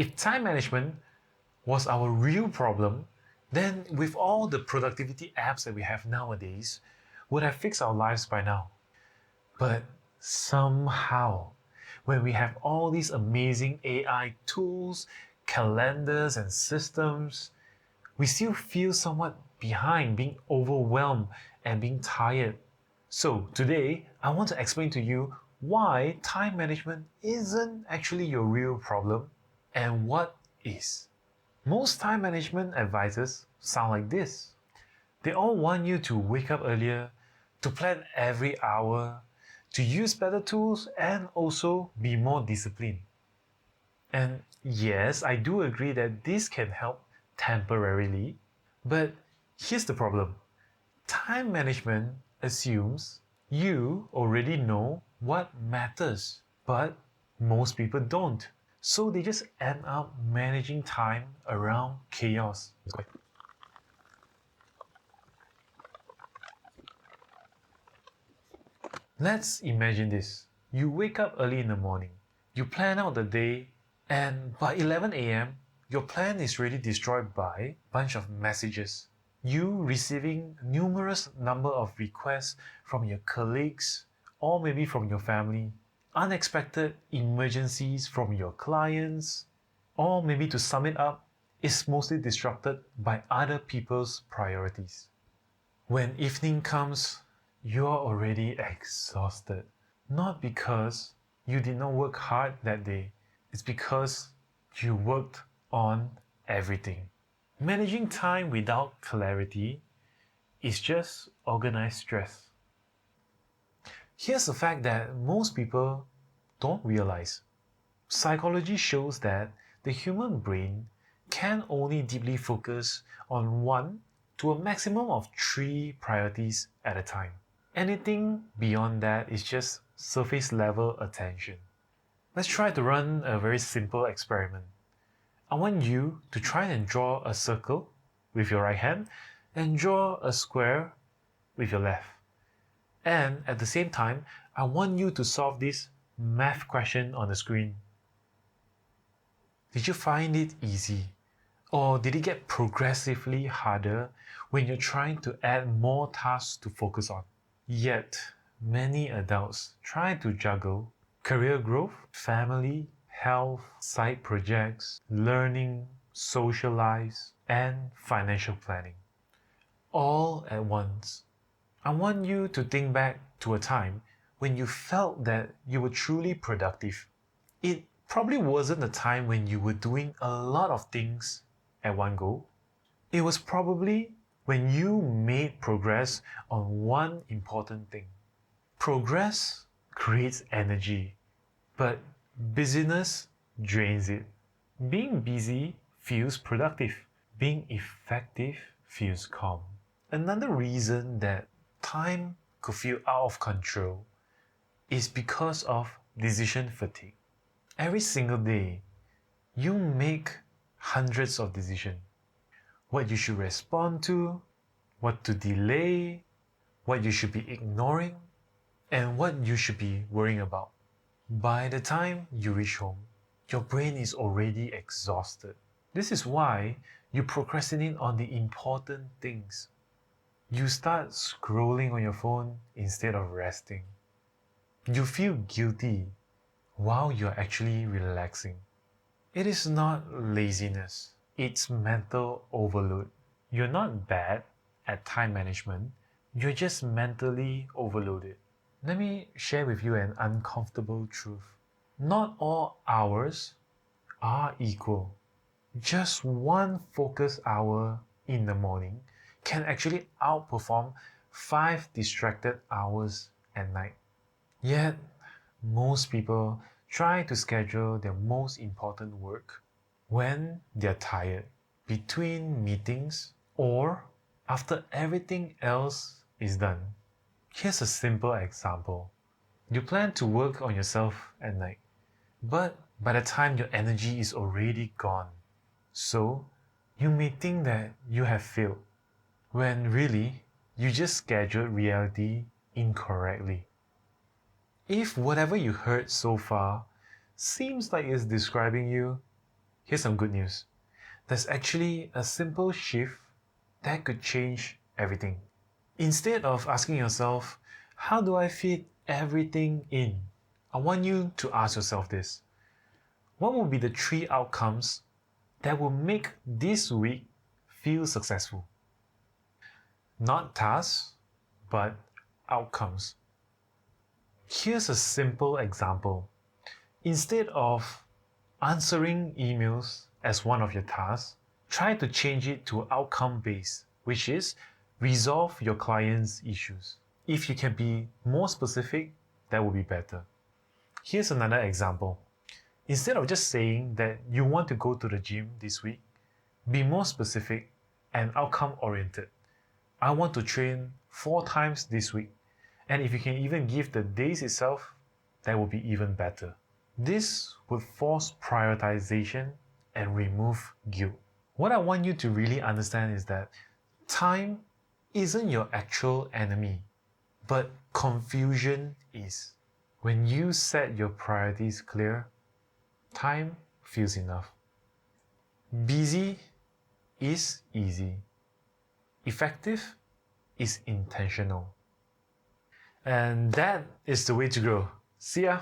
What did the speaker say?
If time management was our real problem, then with all the productivity apps that we have nowadays, would have fixed our lives by now. But somehow, when we have all these amazing AI tools, calendars, and systems, we still feel somewhat behind, being overwhelmed and being tired. So today, I want to explain to you why time management isn't actually your real problem and what is. Most time management advisors sound like this. They all want you to wake up earlier, to plan every hour, to use better tools, and also be more disciplined. And yes, I do agree that this can help temporarily, but here's the problem. Time management assumes you already know what matters, but most people don't. So they just end up managing time around chaos. Let's imagine this. You wake up early in the morning, you plan out the day, and by 11 a.m., your plan is already destroyed by a bunch of messages. You receiving numerous number of requests from your colleagues or maybe from your family, unexpected emergencies from your clients, or maybe to sum it up, is mostly disrupted by other people's priorities. When evening comes, you're already exhausted. Not because you did not work hard that day, it's because you worked on everything. Managing time without clarity is just organized stress. Here's the fact that most people don't realize. Psychology shows that the human brain can only deeply focus on one to a maximum of 3 priorities at a time. Anything beyond that is just surface level attention. Let's try to run a very simple experiment. I want you to try and draw a circle with your right hand and draw a square with your left. And at the same time, I want you to solve this math question on the screen. Did you find it easy? Or did it get progressively harder when you're trying to add more tasks to focus on? Yet, many adults try to juggle career growth, family, health, side projects, learning, social lives, and financial planning, all at once. I want you to think back to a time when you felt that you were truly productive. It probably wasn't a time when you were doing a lot of things at one go. It was probably when you made progress on one important thing. Progress creates energy, but busyness drains it. Being busy feels productive. Being effective feels calm. Another reason that time could feel out of control is because of decision fatigue. Every single day, you make hundreds of decisions. What you should respond to, what to delay, what you should be ignoring, and what you should be worrying about. By the time you reach home, your brain is already exhausted. This is why you procrastinate on the important things. You start scrolling on your phone instead of resting. You feel guilty while you're actually relaxing. It is not laziness, it's mental overload. You're not bad at time management, you're just mentally overloaded. Let me share with you an uncomfortable truth. Not all hours are equal. Just one focus hour in the morning can actually outperform 5 distracted hours at night. Yet, most people try to schedule their most important work when they're tired, between meetings, or after everything else is done. Here's a simple example. You plan to work on yourself at night, but by the time your energy is already gone. So, you may think that you have failed, when really, you just scheduled reality incorrectly. If whatever you heard so far seems like it's describing you, Here's some good news. There's actually a simple shift that could change everything. Instead of asking yourself, how do I fit everything in? I want you to ask yourself this. What will be the 3 outcomes that will make this week feel successful? Not tasks, but outcomes. Here's a simple example. Instead of answering emails as one of your tasks, try to change it to outcome-based, which is resolve your client's issues. If you can be more specific, that would be better. Here's another example. Instead of just saying that you want to go to the gym this week, be more specific and outcome-oriented. I want to train 4 times this week. And if you can even give the days itself, that would be even better. This would force prioritization and remove guilt. What I want you to really understand is that time isn't your actual enemy, but confusion is. When you set your priorities clear, time feels enough. Busy is easy. Effective is intentional. And that is the way to grow. See ya!